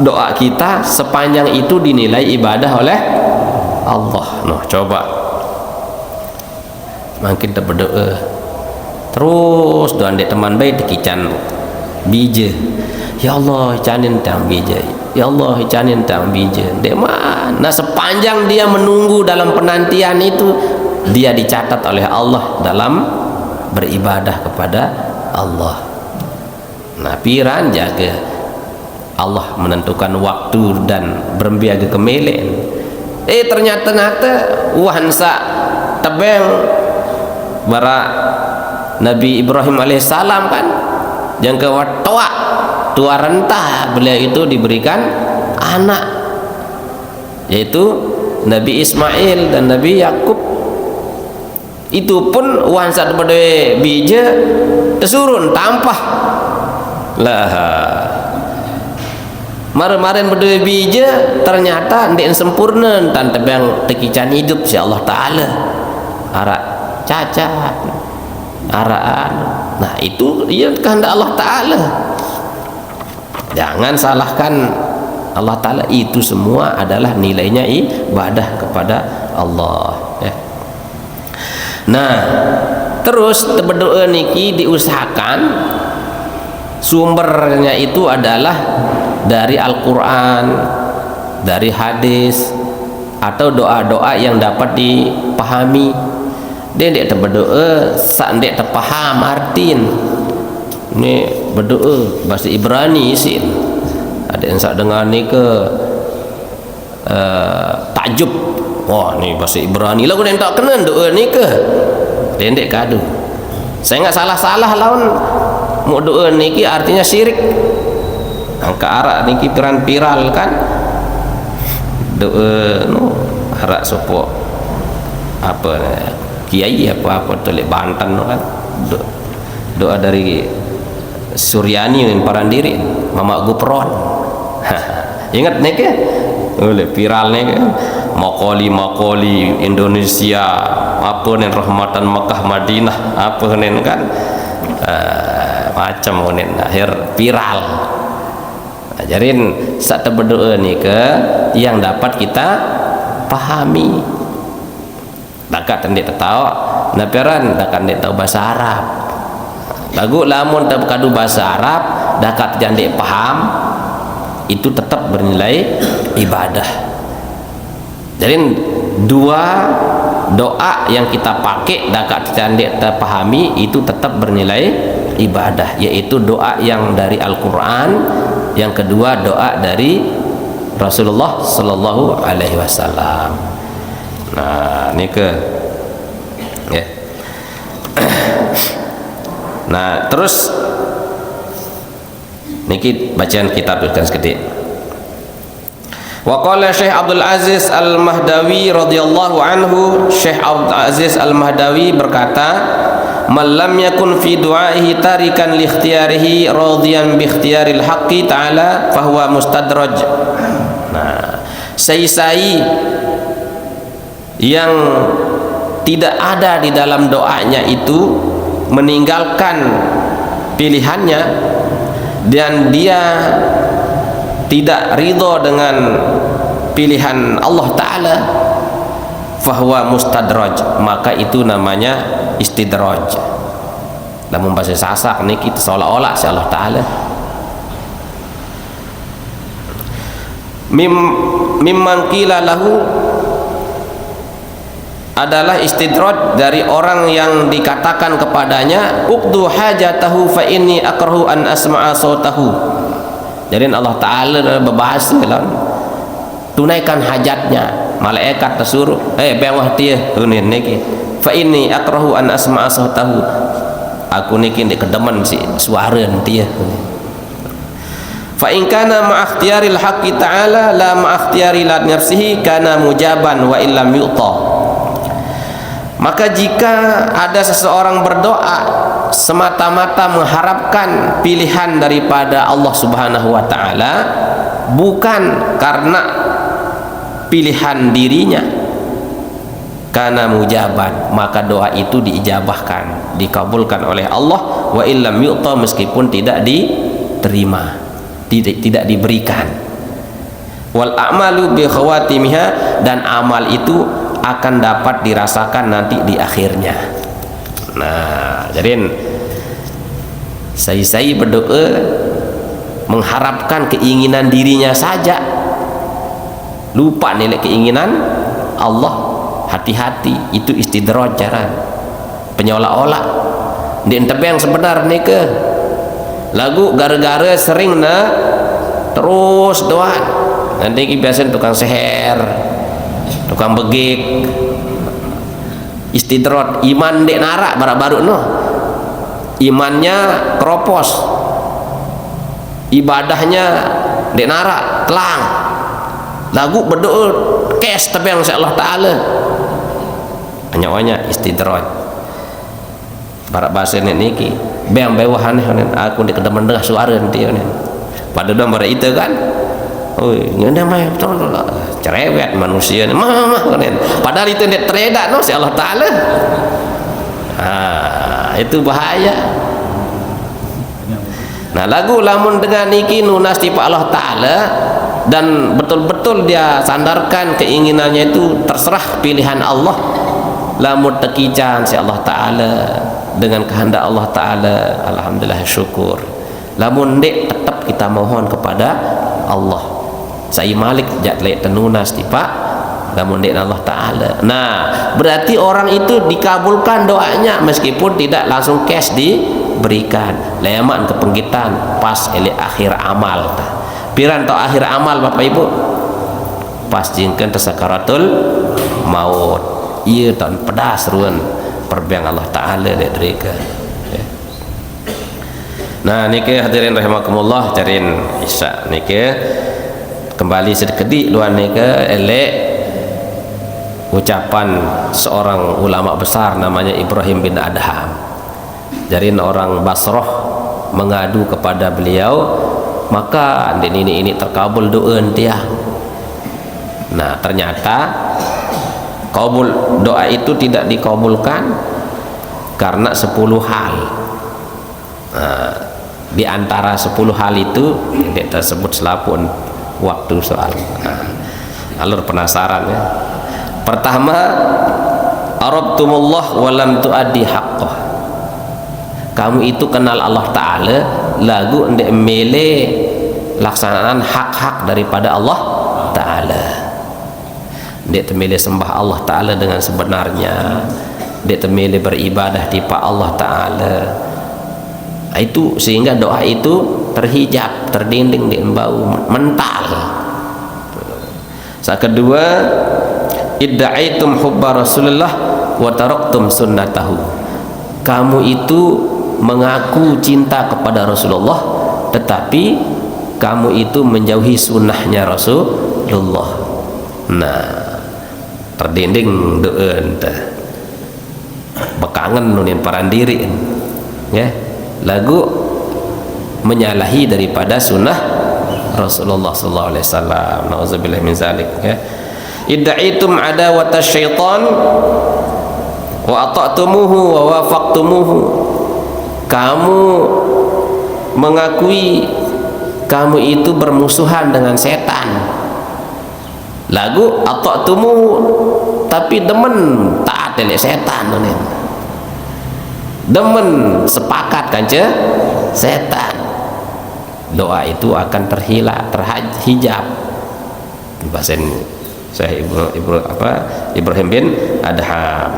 doa kita, sepanjang itu dinilai ibadah oleh Allah. Noh coba makin kita berdoa terus doa dek teman baik dikican bija, ya Allah canin tang bija, ya Allah canin tang bija dek mana. Sepanjang dia menunggu dalam penantian itu, dia dicatat oleh Allah dalam beribadah kepada Allah. Nah piran jaga Allah menentukan waktu dan berbiaga kemelen. Ternyata wahansa tebeng bara Nabi Ibrahim alaihissalam kan yang tua rentah beliau itu diberikan anak, yaitu Nabi Ismail dan Nabi Yakub. Itu pun wahansa pada bija tersurun tampah lah. Kemarin berdua bija ternyata ndek sempurna tan tebang tekican hidup si Allah Ta'ala arak cacat araan. Nah itu ia kehendak Allah Ta'ala, jangan salahkan Allah Ta'ala. Itu semua adalah nilainya ibadah kepada Allah ya. Nah terus berdoa niki diusahakan sumbernya itu adalah dari Al-Quran, dari hadis, atau doa-doa yang dapat dipahami. dia dek berdoa sak dek terpaham artin ni berdoa bahasa Ibrani isin. Ada yang sak dengar ni ke takjub, wah ni bahasa Ibrani lagu yang tak kena doa ni ke dia dek kadu. Saya ingat salah-salah lawan mau doa ni ki artinya syirik. Angka arak ni ki piral kan doa no arak sopo apa kiai apa tulis Banten no kan doa dari Suryani yang Parandiri Mama Gupron. Ingat ni ke oleh viral ni kan makoli Indonesia apa ni rahmatan Makkah Madinah apa ni kan macam ni akhir viral. Ajarin saat berdoa ni ke yang dapat kita pahami. Dakat tendek tahu naperan dakat tendek tahu bahasa Arab. Lagu lamun tak kadu bahasa Arab dakat tendek paham itu tetap bernilai ibadah. Jadi dua doa yang kita pakai dakat tendek terpahami itu tetap bernilai ibadah, yaitu doa yang dari Al-Quran, yang kedua doa dari Rasulullah Sallallahu Alaihi Wasallam. Nah, ini ke ya. Nah, terus niki bacaan kitab kan sekedik. Wa qala Syekh Abdul Aziz Al-Mahdawi radhiyallahu anhu, Syekh Abdul Aziz Al-Mahdawi berkata, "Man lam yakun fi du'aihi tarikan li ikhtiyarihi radiyan bi ikhtiyaril haqqi ta'ala fa huwa mustadraj." Nah, sai-sai yang tidak ada di dalam doanya itu meninggalkan pilihannya dan dia tidak ridho dengan pilihan Allah Ta'ala, fahuwa mustadraj, maka itu namanya istidraj. Dalam bahasa Sasak ni kita seolah-olah si Allah Ta'ala mimman qila lahu adalah istidraj dari orang yang dikatakan kepadanya uqdu hajatahu fa inni akrahu an asma'a sautahu. Jadi Allah Ta'ala berbahasa lah, tunaikan hajatnya. Malaikat tersuruh bewah dia niki fa inni akrahu an asma'a sautahu, aku niki ndek kedemen si suara dia. Fa in kana ma ikhtiyaril haqqi ta'ala la ma ikhtiyari la nafsihi kana mujaban wa illam yu'ta. Maka jika ada seseorang berdoa semata-mata mengharapkan pilihan daripada Allah Subhanahu wa Ta'ala, bukan karena pilihan dirinya, karena mujaban, maka doa itu diijabahkan, dikabulkan oleh Allah, wa illam yu'ta, meskipun tidak diterima, tidak diberikan. Wal a'malu bi khawatimiha, dan amal itu akan dapat dirasakan nanti di akhirnya. Nah, jadi saya berdoa mengharapkan keinginan dirinya saja, lupa nilai keinginan Allah. Hati-hati, itu istidraj, jaran penyolah-olah di yang sebenar ni ke lagu gara-gara sering na terus doa. Nanti biasanya tukang seher, tukang begik, istidraj, iman dek narak baru-baru no, imannya keropos, ibadahnya dek narak telang, lagu berdoa kes tapi yang Allah Ta'ala nyawanya istidraj. Barat bahasa niki beang bewahan aku di kedemen dengar suara nanti pada dua bara itu kan, oi ngene mah cerewet manusia ni mah kan, padahal itu dia teredak no si Allah Ta'ala. Itu bahaya. Nah, lagu lamun dengan niki nunas tipe Allah Ta'ala dan betul-betul dia sandarkan keinginannya itu terserah pilihan Allah, lamun tekican si Allah Ta'ala dengan kehendak Allah Ta'ala, alhamdulillah syukur. Lamun dek tetap kita mohon kepada Allah. Saya Malik jatlek tenunas tipa kamu ndek Allah Ta'ala. Nah, berarti orang itu dikabulkan doanya meskipun tidak langsung cash diberikan. Leman kepenggitan pas ele akhir amal. Piran to akhir amal Bapak Ibu? Pas jingkeun sakaratul maut. Ieu tahun pedas ruan perbiang Allah Ta'ala dek dereka. Nah, niki hadirin rahimakumullah jarin Isya niki kembali sedikit luar niki elek ucapan seorang ulama besar namanya Ibrahim bin Adham. Jarin orang Basrah mengadu kepada beliau, maka ini terkabul doa dia. Nah, ternyata kabul doa itu tidak dikabulkan karena 10 hal. Nah, di antara 10 hal itu tidak tersebut selapun waktu soal. Nah, alur penasaran ya. Pertama, arabtumullah walam tuaddi haqqah. Kamu itu kenal Allah Ta'ala lagu ndek mele laksanaan hak-hak daripada Allah Ta'ala. Ndek temele sembah Allah Ta'ala dengan sebenarnya, ndek temele beribadah di pa Allah Ta'ala. Itu sehingga doa itu terhijab, terdinding di bau mental. Yang kedua, idda'aitum hubba Rasulullah wa taraktum sunnatahu. Kamu itu mengaku cinta kepada Rasulullah tetapi kamu itu menjauhi sunnahnya Rasulullah. Nah, terdinding doa entah bekangen nunin parandiri ya, lagu menyalahi daripada sunnah Rasulullah sallallahu alaihi wasallam. Nauzubillah min zalik ya. Idda'aitum adawata syaitan wa ata'tumuhu wa wafaqtumuhu. Kamu mengakui kamu itu bermusuhan dengan setan. Lagu ata'tumuhu tapi demen taat elek setan nih. Demen sepakat kan setan. Doa itu akan terhijab. Bahasa saya Ibrahim bin Adham.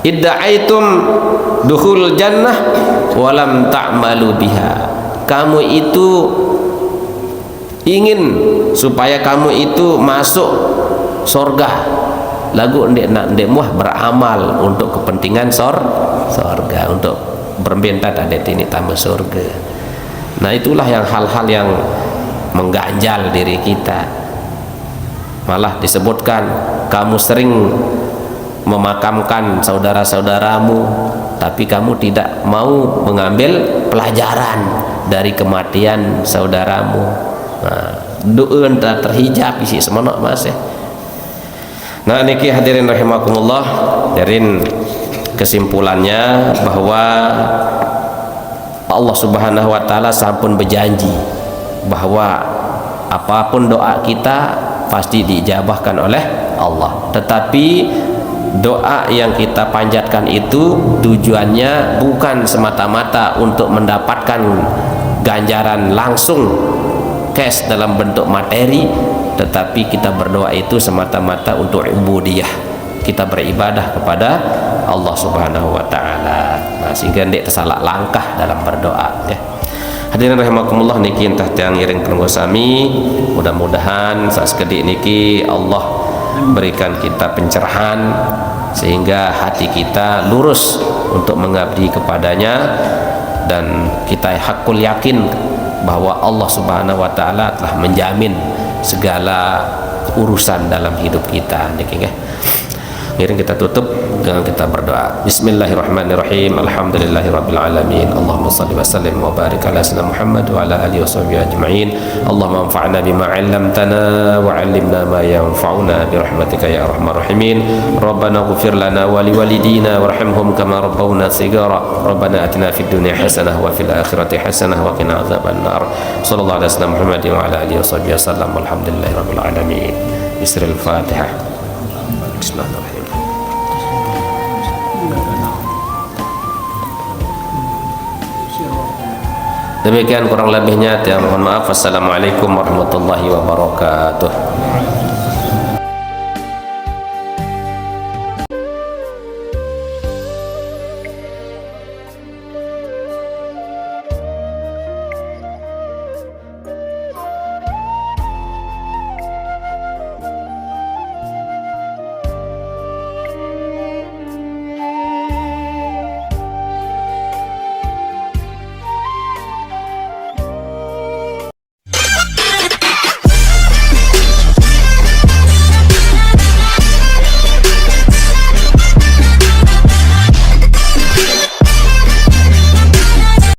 Idda'aitum dukhul jannah walam ta'malu biha. Kamu itu ingin supaya kamu itu masuk surga. Lagu ndek muah beramal untuk kepentingan surga, untuk berbentat ada ini tambah surga. Nah, itulah yang hal-hal yang mengganjal diri kita. Malah disebutkan kamu sering memakamkan saudara-saudaramu tapi kamu tidak mau mengambil pelajaran dari kematian saudaramu. Nah, doa terhijab isi semangat mas ya. Nah, niki hadirin rahimakumullah, darin kesimpulannya bahwa Allah Subhanahu wa taala sampun berjanji bahwa apapun doa kita pasti diijabahkan oleh Allah. Tetapi doa yang kita panjatkan itu tujuannya bukan semata-mata untuk mendapatkan ganjaran langsung cash dalam bentuk materi, tetapi kita berdoa itu semata-mata untuk ubudiyah, kita beribadah kepada Allah Subhanahu wa taala. Nah, sehingga ndak tersalah langkah dalam berdoa ya. Hadirin rahimakumullah, niki entah tiang iring penunggu sami, mudah-mudahan saat sekedik niki Allah berikan kita pencerahan sehingga hati kita lurus untuk mengabdi kepadanya, dan kita hakul yakin bahwa Allah Subhanahu wa taala telah menjamin segala urusan dalam hidup kita niki ya. Mari kita tutup dengan kita berdoa. Bismillahirrahmanirrahim. Alhamdulillahirabbil alamin. Allahumma shalli wa sallim wa barik ala sayyidina Muhammad wa ala alihi washabbihi ajma'in. Allahumma anfa'na bima 'allamtana wa 'allimna ma yanfa'una bi rahmatika ya arhamar rahimin. Rabbana ighfir lana wa liwalidina warhamhum kama rabbawna shighara. Rabbana atina fid dunya hasanah wa fil akhirati hasanah wa qina adzabannar. Sallallahu alaihi wasallam Muhammad wa ala alihi washabbihi wasallam. Walhamdulillahirabbil alamin. Bismillahil Fatihah. Bismillahirrahmanirrahim. Demikian kurang lebihnya, mohon maaf. Wassalamualaikum warahmatullahi wabarakatuh.